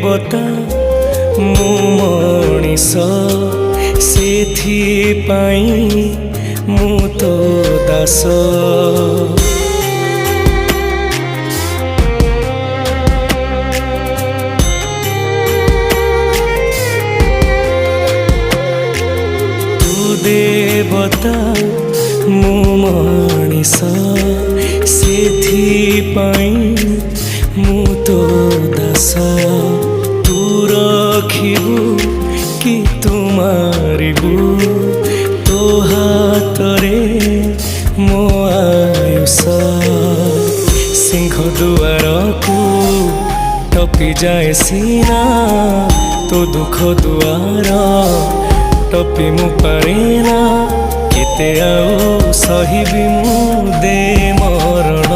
देवता मु मनीष सेथिपाई मु तो दास देवता मु मनीष सेथिपाई मु तो दास तू रखिबु कि तू मारिबु तो हातरे मो आयुष सिंह दुआर को टपी जाए सीना तो दुख दुआर टपी मु पारेना केते आउ सहिबी मु दे मरण